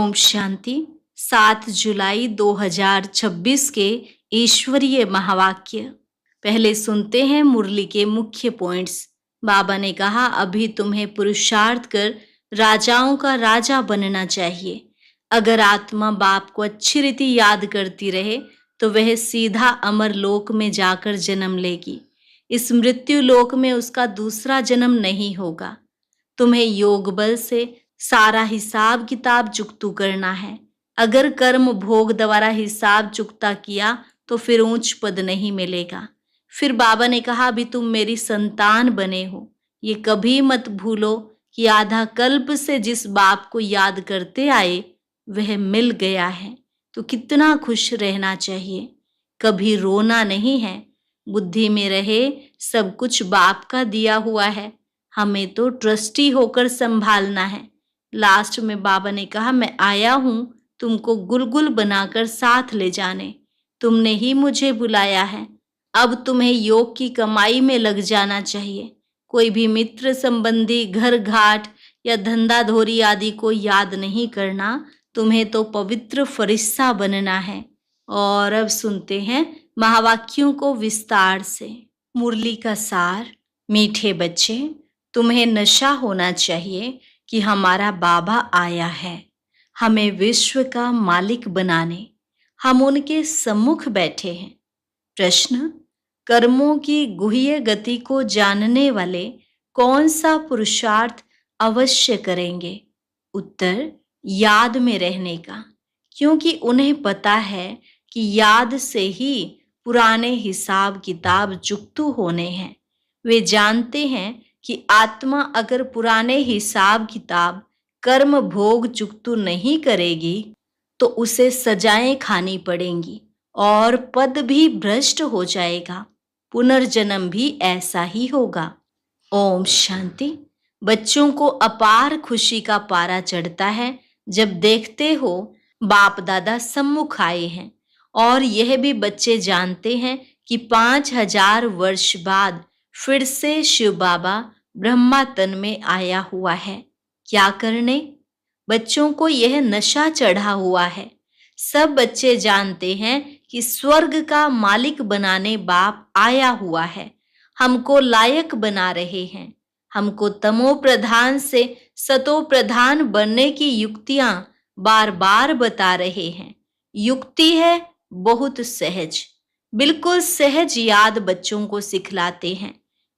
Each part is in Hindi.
ओम शांति। 7 जुलाई 2026 के ईश्वरीय महावाक्य। पहले सुनते हैं मुरली के मुख्य पॉइंट्स। बाबा ने कहा, अभी तुम्हें पुरुषार्थ कर राजाओं का राजा बनना चाहिए। अगर आत्मा बाप को अच्छी रीति याद करती रहे तो वह सीधा अमर लोक में जाकर जन्म लेगी। इस मृत्यु लोक में उसका दूसरा जन्म नहीं होगा। तुम्हें योग बल से सारा हिसाब किताब चुकतू करना है। अगर कर्म भोग द्वारा हिसाब चुकता किया तो फिर ऊंच पद नहीं मिलेगा। फिर बाबा ने कहा, अभी तुम मेरी संतान बने हो। ये कभी मत भूलो कि आधा कल्प से जिस बाप को याद करते आए वह मिल गया है, तो कितना खुश रहना चाहिए। कभी रोना नहीं है। बुद्धि में रहे सब कुछ बाप का दिया हुआ है, हमें तो ट्रस्टी होकर संभालना है। लास्ट में बाबा ने कहा, मैं आया हूं तुमको गुलगुल बनाकर साथ ले जाने। तुमने ही मुझे बुलाया है। अब तुम्हें योग की कमाई में लग जाना चाहिए। कोई भी मित्र संबंधी, घर घाट या धंधा धोरी आदि को याद नहीं करना। तुम्हें तो पवित्र फरिश्ता बनना है। और अब सुनते हैं महावाक्यों को विस्तार से। मुरली का सार। मीठे बच्चे, तुम्हें नशा होना चाहिए कि हमारा बाबा आया है हमें विश्व का मालिक बनाने। हम उनके सम्मुख बैठे हैं। प्रश्न, कर्मों की गुह्य गति को जानने वाले कौन सा पुरुषार्थ अवश्य करेंगे? उत्तर, याद में रहने का, क्योंकि उन्हें पता है कि याद से ही पुराने हिसाब किताब चुकतू होने हैं। वे जानते हैं कि आत्मा अगर पुराने हिसाब किताब कर्म भोग चुकतू नहीं करेगी तो उसे सजाएं खानी पड़ेंगी और पद भी भ्रष्ट हो जाएगा। पुनर्जन्म भी ऐसा ही होगा। ओम शांति। बच्चों को अपार खुशी का पारा चढ़ता है जब देखते हो बाप दादा सम्मुख आए हैं, और यह भी बच्चे जानते हैं कि 5000 वर्ष बाद फिर से शिव बाबा ब्रह्मा तन में आया हुआ है। क्या करने? बच्चों को यह नशा चढ़ा हुआ है। सब बच्चे जानते हैं कि स्वर्ग का मालिक बनाने बाप आया हुआ है। हमको लायक बना रहे हैं। हमको तमो प्रधान से सतो प्रधान बनने की युक्तियां बार बार बता रहे हैं। युक्ति है बहुत सहज, बिल्कुल सहज याद बच्चों को सिखलाते हैं।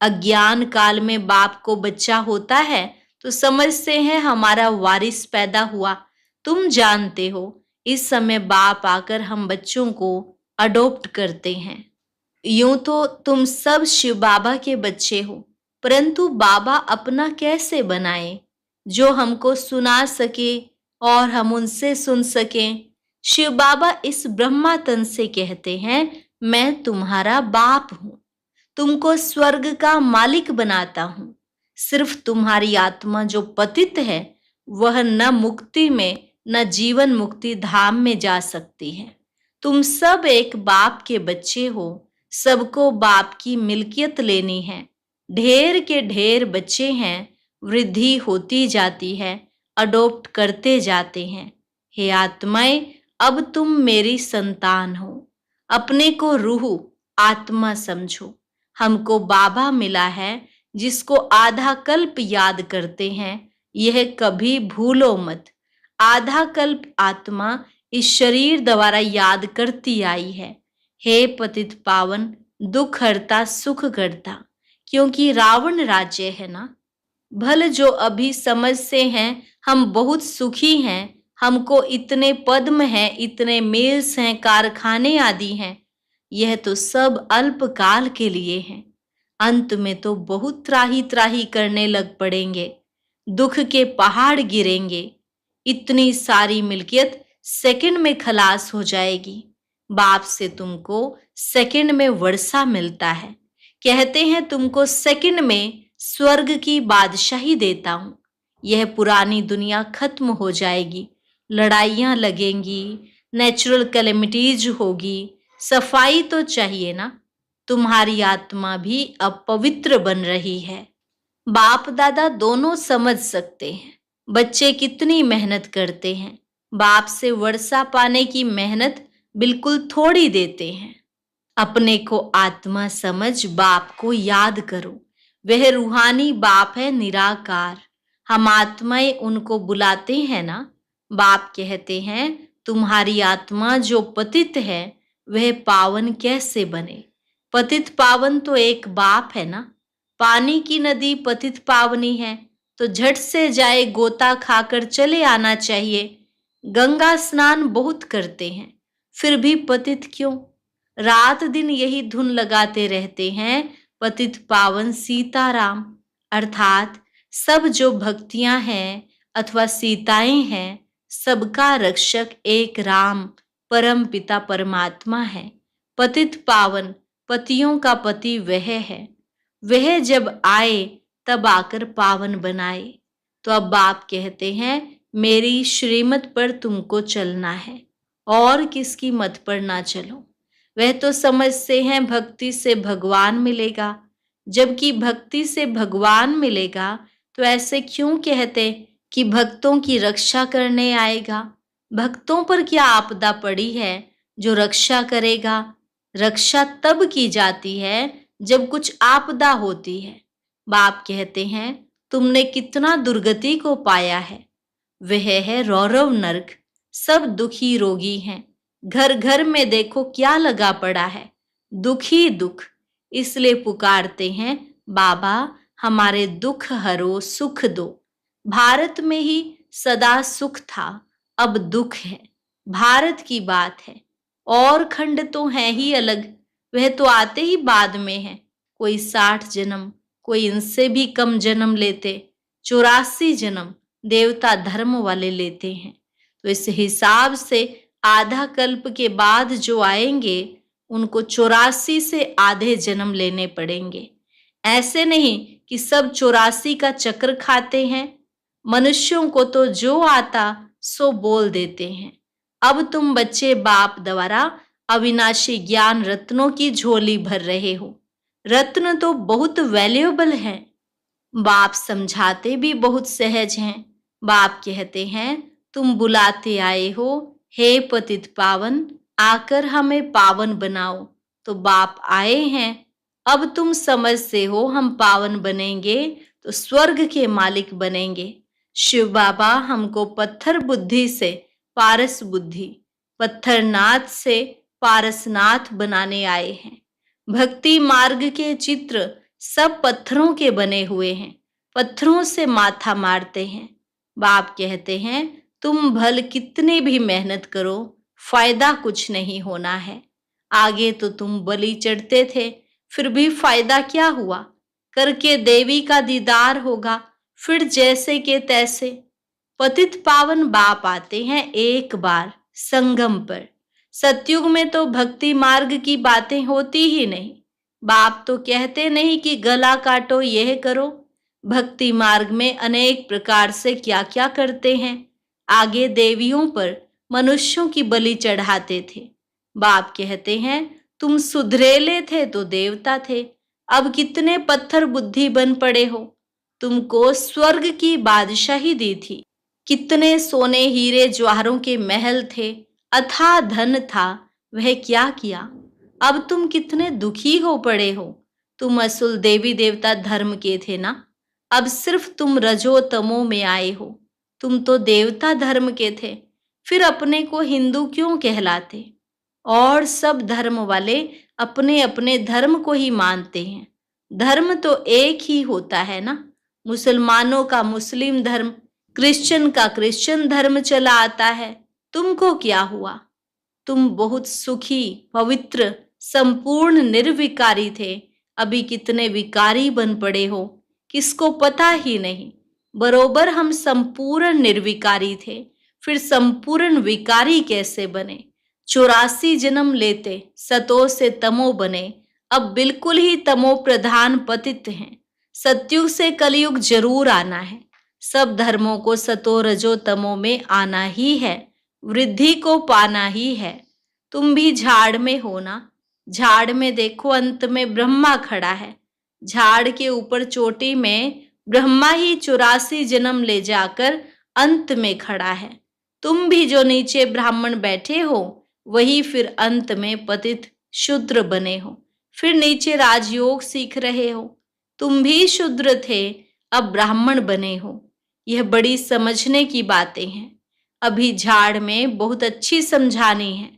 अज्ञान काल में बाप को बच्चा होता है तो समझते हैं हमारा वारिस पैदा हुआ। तुम जानते हो इस समय बाप आकर हम बच्चों को अडॉप्ट करते हैं। यूं तो तुम सब शिव बाबा के बच्चे हो, परंतु बाबा अपना कैसे बनाए जो हमको सुना सके और हम उनसे सुन सकें। शिव बाबा इस ब्रह्मा तन से कहते हैं, मैं तुम्हारा बाप हूं, तुमको स्वर्ग का मालिक बनाता हूं। सिर्फ तुम्हारी आत्मा जो पतित है वह न मुक्ति में न जीवन मुक्ति धाम में जा सकती है। तुम सब एक बाप के बच्चे हो। सबको बाप की मिल्कियत लेनी है। ढेर के ढेर बच्चे हैं, वृद्धि होती जाती है, अडॉप्ट करते जाते हैं। हे आत्माएं, अब तुम मेरी संतान हो। अपने को रूह आत्मा समझो। हमको बाबा मिला है जिसको आधा कल्प याद करते हैं। यह कभी भूलो मत। आधा कल्प आत्मा इस शरीर द्वारा याद करती आई है। हे पतित पावन, दुख हरता सुख करता, क्योंकि रावण राज्य है ना। भल जो अभी समझते हैं हम बहुत सुखी हैं, हमको इतने पद्म हैं, इतने मिल्स हैं, कारखाने आदि हैं, यह तो सब अल्पकाल के लिए हैं। अंत में तो बहुत त्राही त्राही करने लग पड़ेंगे। दुख के पहाड़ गिरेंगे। इतनी सारी मिल्कियत सेकंड में खलास हो जाएगी। बाप से तुमको सेकंड में वर्षा मिलता है। कहते हैं तुमको सेकंड में स्वर्ग की बादशाही देता हूं। यह पुरानी दुनिया खत्म हो जाएगी। लड़ाइयां लगेंगी, नेचुरल कैलेमिटीज होगी। सफाई तो चाहिए ना। तुम्हारी आत्मा भी अब पवित्र बन रही है। बाप दादा दोनों समझ सकते हैं बच्चे कितनी मेहनत करते हैं। बाप से वर्षा पाने की मेहनत बिल्कुल थोड़ी देते हैं। अपने को आत्मा समझ बाप को याद करो। वह रूहानी बाप है, निराकार। हम आत्माएं उनको बुलाते हैं ना। बाप कहते हैं तुम्हारी आत्मा जो पतित है वह पावन कैसे बने। पतित पावन तो एक बाप है ना। पानी की नदी पतित पावनी है तो झट से जाए गोता खाकर चले आना चाहिए। गंगा स्नान बहुत करते हैं फिर भी पतित क्यों। रात दिन यही धुन लगाते रहते हैं, पतित पावन सीताराम। अर्थात सब जो भक्तियां हैं अथवा सीताएं हैं, सबका रक्षक एक राम परम पिता परमात्मा है। पतित पावन पतियों का पति वह है। वह जब आए तब आकर पावन बनाए। तो अब बाप कहते हैं मेरी श्रीमत पर तुमको चलना है और किसकी मत पर ना चलो। वह तो समझते हैं भक्ति से भगवान मिलेगा, जबकि भक्ति से भगवान मिलेगा तो ऐसे क्यों कहते कि भक्तों की रक्षा करने आएगा। भक्तों पर क्या आपदा पड़ी है जो रक्षा करेगा। रक्षा तब की जाती है जब कुछ आपदा होती है। बाप कहते हैं तुमने कितना दुर्गति को पाया है। वह है रौरव नरक। सब दुखी रोगी हैं। घर घर में देखो क्या लगा पड़ा है, दुख ही दुख। इसलिए पुकारते हैं बाबा हमारे दुख हरो सुख दो। भारत में ही सदा सुख था, अब दुख है। भारत की बात है। और खंड तो है ही अलग, वह तो आते ही बाद में है। कोई 60 जन्म, कोई इनसे भी कम जन्म लेते। 84 जन्म देवता धर्म वाले लेते हैं। तो इस हिसाब से आधा कल्प के बाद जो आएंगे उनको 84 से आधे जन्म लेने पड़ेंगे। ऐसे नहीं कि सब 84 का चक्र खाते हैं। मनुष्यों को तो जो आता सो बोल देते हैं। अब तुम बच्चे बाप द्वारा अविनाशी ज्ञान रत्नों की झोली भर रहे हो। रत्न तो बहुत वैल्यूएबल हैं। बाप समझाते भी बहुत सहज हैं। बाप कहते हैं तुम बुलाते आए हो, हे पतित पावन आकर हमें पावन बनाओ। तो बाप आए हैं। अब तुम समझते हो हम पावन बनेंगे तो स्वर्ग के मालिक बनेंगे। शिव बाबा हमको पत्थर बुद्धि से पारस बुद्धि, पत्थरनाथ से पारसनाथ बनाने आए हैं। भक्ति मार्ग के चित्र सब पत्थरों के बने हुए हैं। पत्थरों से माथा मारते हैं। बाप कहते हैं तुम भल कितने भी मेहनत करो फायदा कुछ नहीं होना है। आगे तो तुम बलि चढ़ते थे फिर भी फायदा क्या हुआ। करके देवी का दीदार होगा फिर जैसे के तैसे। पतित पावन बाप आते हैं एक बार संगम पर। सतयुग में तो भक्ति मार्ग की बातें होती ही नहीं। बाप तो कहते नहीं कि गला काटो यह करो। भक्ति मार्ग में अनेक प्रकार से क्या क्या करते हैं। आगे देवियों पर मनुष्यों की बलि चढ़ाते थे। बाप कहते हैं तुम सुधरेले थे तो देवता थे, अब कितने पत्थर बुद्धि बन पड़े हो। तुमको स्वर्ग की बादशाही दी थी। कितने सोने हीरे ज्वाहरों के महल थे, अथाह धन था, वह क्या किया। अब तुम कितने दुखी हो पड़े हो। तुम असुल देवी देवता धर्म के थे ना, अब सिर्फ तुम रजो तमो में आए हो। तुम तो देवता धर्म के थे, फिर अपने को हिंदू क्यों कहलाते। और सब धर्म वाले अपने अपने धर्म को ही मानते हैं। धर्म तो एक ही होता है ना। मुसलमानों का मुस्लिम धर्म, क्रिश्चियन का क्रिश्चियन धर्म चला आता है। तुमको क्या हुआ। तुम बहुत सुखी, पवित्र, संपूर्ण निर्विकारी थे, अभी कितने विकारी बन पड़े हो, किसको पता ही नहीं। बरोबर हम संपूर्ण निर्विकारी थे, फिर संपूर्ण विकारी कैसे बने। 84 जन्म लेते सतो से तमो बने, अब बिल्कुल ही तमो प्रधान पतित हैं। सतयुग से कलयुग जरूर आना है। सब धर्मों को सतो रजो तमो में आना ही है, वृद्धि को पाना ही है। तुम भी झाड़ में हो ना। झाड़ में देखो अंत में ब्रह्मा खड़ा है। झाड़ के ऊपर चोटी में ब्रह्मा ही 84 जन्म ले जाकर अंत में खड़ा है। तुम भी जो नीचे ब्राह्मण बैठे हो वही फिर अंत में पतित शूद्र बने हो, फिर नीचे राजयोग सीख रहे हो। तुम भी शूद्र थे, अब ब्राह्मण बने हो। यह बड़ी समझने की बातें हैं। अभी झाड़ में बहुत अच्छी समझानी है।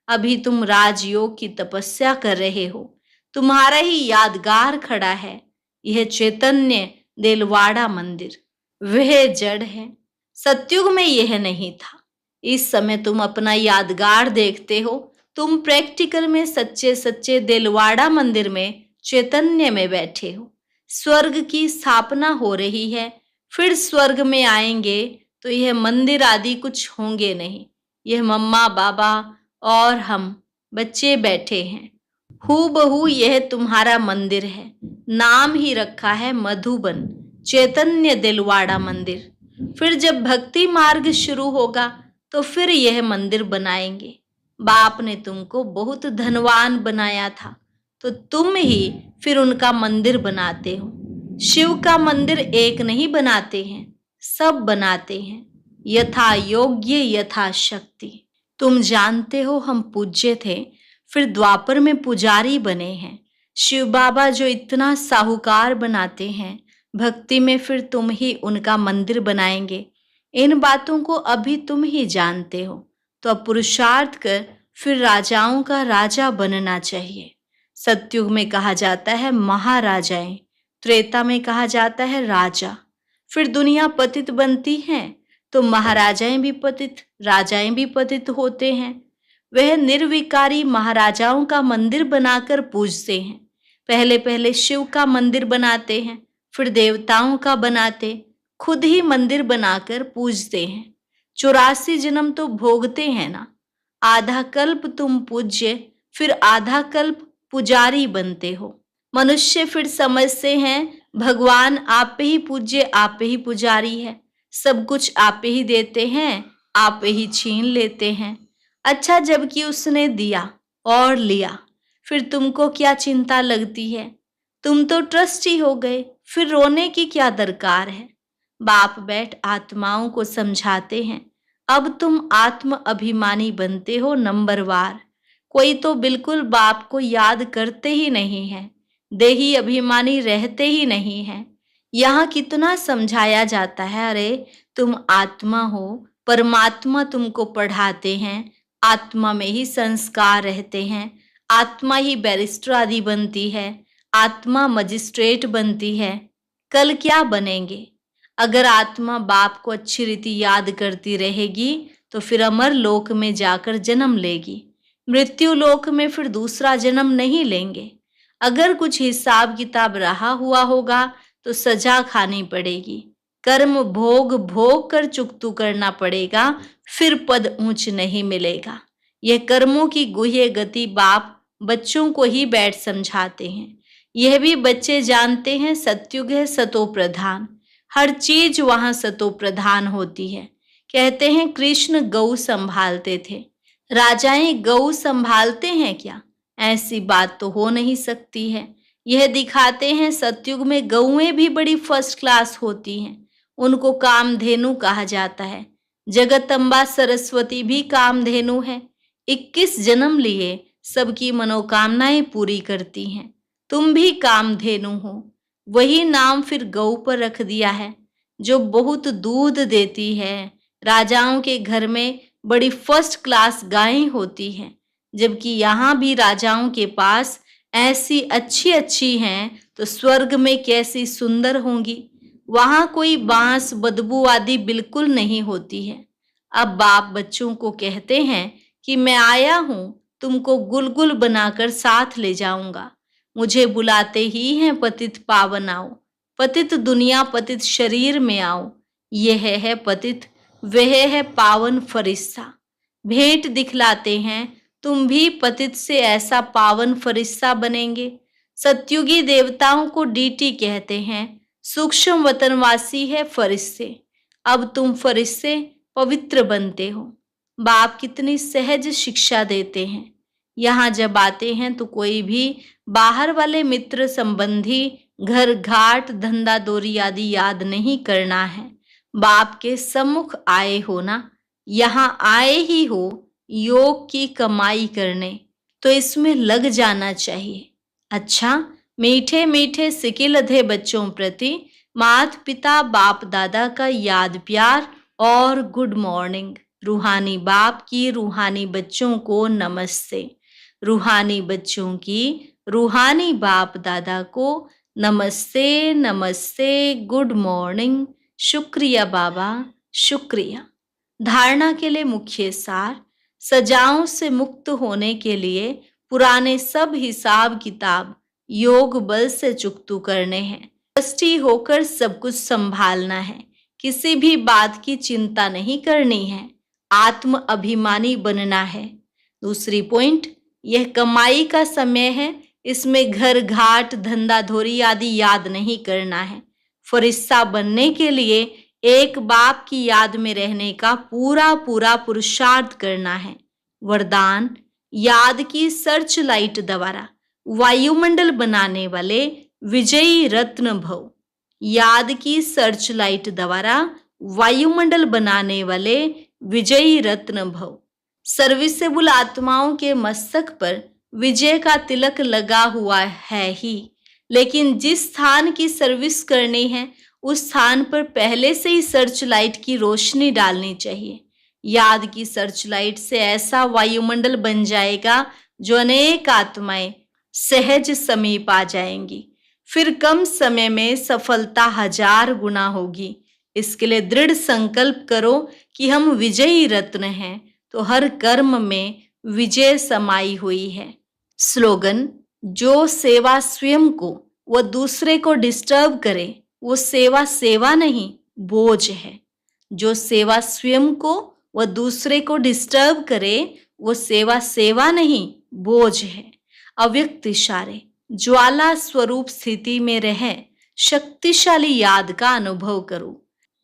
अभी तुम राजयोग की तपस्या कर रहे हो, तुम्हारा ही यादगार खड़ा है, यह चैतन्य देलवाड़ा मंदिर। वह जड़ है, सतयुग में यह नहीं था। इस समय तुम अपना यादगार देखते हो। तुम प्रैक्टिकल में सच्चे सच्चे देलवाड़ा मंदिर में चैतन्य में बैठे हो। स्वर्ग की स्थापना हो रही है, फिर स्वर्ग में आएंगे तो यह मंदिर आदि कुछ होंगे नहीं। यह मम्मा बाबा और हम बच्चे बैठे हैं। हूबहू यह तुम्हारा मंदिर है। नाम ही रखा है मधुबन, चैतन्य दिलवाड़ा मंदिर। फिर जब भक्ति मार्ग शुरू होगा तो फिर यह मंदिर बनाएंगे। बाप ने तुमको बहुत धनवान बनाया था, तो तुम ही फिर उनका मंदिर बनाते हो। शिव का मंदिर एक नहीं बनाते हैं, सब बनाते हैं, यथा योग्य यथा शक्ति। तुम जानते हो हम पूज्य थे, फिर द्वापर में पुजारी बने हैं। शिव बाबा जो इतना साहूकार बनाते हैं, भक्ति में फिर तुम ही उनका मंदिर बनाएंगे। इन बातों को अभी तुम ही जानते हो, तो अब पुरुषार्थ कर फिर राजाओं का राजा बनना चाहिए। सतयुग में कहा जाता है महाराजाएं, त्रेता में कहा जाता है राजा। फिर दुनिया पतित बनती है तो महाराजाएं भी पतित, राजाएं भी पतित होते हैं। वह निर्विकारी महाराजाओं का मंदिर बनाकर पूजते हैं। पहले पहले शिव का मंदिर बनाते हैं, फिर देवताओं का बनाते, खुद ही मंदिर बनाकर पूजते हैं। 84 जन्म तो भोगते हैं ना। आधा कल्प तुम पूज्य, फिर आधा कल्प पुजारी बनते हो। मनुष्य फिर समझते हैं भगवान आप ही पूज्य, आप ही पुजारी है, सब कुछ आप ही देते हैं, आप ही छीन लेते हैं। अच्छा, जबकि उसने दिया और लिया, फिर तुमको क्या चिंता लगती है? तुम तो ट्रस्टी हो गए, फिर रोने की क्या दरकार है? बाप बैठ आत्माओं को समझाते हैं। अब तुम आत्म अभिमानी बनते हो नंबरवार। कोई तो बिल्कुल बाप को याद करते ही नहीं है, देही अभिमानी रहते ही नहीं है। यहाँ कितना समझाया जाता है, अरे तुम आत्मा हो, परमात्मा तुमको पढ़ाते हैं, आत्मा में ही संस्कार रहते हैं, आत्मा ही बैरिस्टर आदि बनती है, आत्मा मजिस्ट्रेट बनती है। कल क्या बनेंगे? अगर आत्मा बाप को अच्छी रीति याद करती रहेगी तो फिर अमर लोक में जाकर जन्म लेगी, मृत्यु लोक में फिर दूसरा जन्म नहीं लेंगे। अगर कुछ हिसाब किताब रहा हुआ होगा तो सजा खानी पड़ेगी, कर्म भोग भोग कर चुकतू करना पड़ेगा, फिर पद ऊंच नहीं मिलेगा। यह कर्मों की गुह्य गति बाप बच्चों को ही बैठ समझाते हैं। यह भी बच्चे जानते हैं सतयुग है सतो प्रधान, हर चीज वहां सतो प्रधान होती है। कहते हैं कृष्ण गौ संभालते थे, राजाएं गौ संभालते हैं क्या? ऐसी बात तो हो नहीं सकती है। यह दिखाते हैं सतयुग में गौएं भी बड़ी फर्स्ट क्लास होती हैं, उनको कामधेनु कहा जाता है। जगदम्बा सरस्वती भी कामधेनु है, 21 जन्म लिए सबकी मनोकामनाएं पूरी करती हैं। तुम भी कामधेनु हो, वही नाम फिर गौ पर रख दिया है, जो बहुत दूध देती है। राजाओं के घर में बड़ी फर्स्ट क्लास गायें होती हैं, जबकि यहाँ भी राजाओं के पास ऐसी अच्छी अच्छी हैं तो स्वर्ग में कैसी सुंदर होंगी। वहाँ कोई बांस बदबू आदि बिल्कुल नहीं होती है। अब बाप बच्चों को कहते हैं कि मैं आया हूँ, तुमको गुलगुल बनाकर साथ ले जाऊंगा। मुझे बुलाते ही हैं पतित पावन आओ, पतित दुनिया पतित शरीर में आओ। यह है पतित, वह है पावन फरिश्ता। भेंट दिखलाते हैं, तुम भी पतित से ऐसा पावन फरिश्ता बनेंगे। सतयुगी देवताओं को डीटी कहते हैं, सूक्ष्म वतनवासी है फरिश्ते। अब तुम फरिश्ते पवित्र बनते हो। बाप कितनी सहज शिक्षा देते हैं। यहाँ जब आते हैं तो कोई भी बाहर वाले मित्र संबंधी, घर घाट धंधा दोरी आदि याद नहीं करना है। बाप के सम्मुख आए हो ना, यहाँ आए ही हो योग की कमाई करने, तो इसमें लग जाना चाहिए। अच्छा, मीठे मीठे सिकिल अधे बच्चों प्रति माता पिता बाप दादा का याद प्यार और गुड मॉर्निंग। रूहानी बाप की रूहानी बच्चों को नमस्ते। रूहानी बच्चों की रूहानी बाप दादा को नमस्ते नमस्ते, गुड मॉर्निंग, शुक्रिया बाबा, शुक्रिया। धारणा के लिए मुख्य सार, सजाओं से मुक्त होने के लिए पुराने सब हिसाब किताब योग बल से चुकतू करने हैं। ट्रस्टी होकर सब कुछ संभालना है, किसी भी बात की चिंता नहीं करनी है, आत्म अभिमानी बनना है। दूसरी पॉइंट, यह कमाई का समय है, इसमें घर घाट धंधा धोरी आदि याद नहीं करना है। फरिश्ता बनने के लिए एक बाप की याद में रहने का पूरा पूरा पुरुषार्थ करना है। वरदान, याद की सर्च लाइट द्वारा वायुमंडल बनाने वाले विजयी रत्न भव। याद की सर्च लाइट द्वारा वायुमंडल बनाने वाले विजयी रत्न भव। सर्विसेबल आत्माओं के मस्तक पर विजय का तिलक लगा हुआ है ही, लेकिन जिस स्थान की सर्विस करनी है उस स्थान पर पहले से ही सर्च लाइट की रोशनी डालनी चाहिए। याद की सर्च लाइट से ऐसा वायुमंडल बन जाएगा जो अनेक आत्माएं सहज समीप आ जाएंगी। फिर कम समय में सफलता 1000 गुना होगी। इसके लिए दृढ़ संकल्प करो कि हम विजयी रत्न हैं, तो हर कर्म में विजय समाई हुई है। स्लोगन, जो सेवा स्वयं को व दूसरे को डिस्टर्ब करे वो सेवा सेवा नहीं, बोझ है। जो सेवा स्वयं को व दूसरे को डिस्टर्ब करे वो सेवा सेवा नहीं, बोझ है। अव्यक्त इशारे, ज्वाला स्वरूप स्थिति में रह शक्तिशाली याद का अनुभव करो।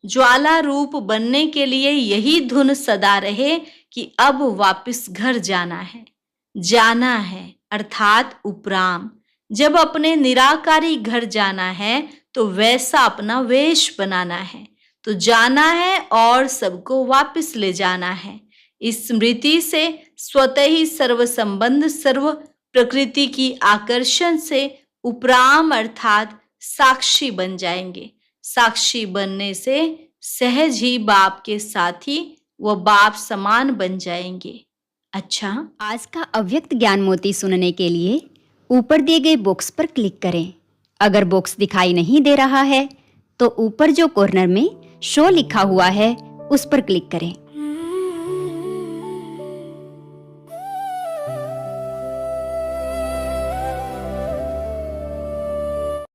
ज्वाला रूप बनने के लिए यही धुन सदा रहे कि अब वापस घर जाना है अर्थात उपराम। जब अपने निराकारी घर जाना है तो वैसा अपना वेश बनाना है, तो जाना है और सबको वापस ले जाना है। इस स्मृति से स्वतः ही सर्व संबंध सर्व प्रकृति की आकर्षण से उपराम अर्थात साक्षी बन जाएंगे। साक्षी बनने से सहज ही बाप के साथी व बाप समान बन जाएंगे। अच्छा, आज का अव्यक्त ज्ञान मोती सुनने के लिए ऊपर दिए गए बॉक्स पर क्लिक करें। अगर बॉक्स दिखाई नहीं दे रहा है तो ऊपर जो कॉर्नर में शो लिखा हुआ है उस पर क्लिक करें।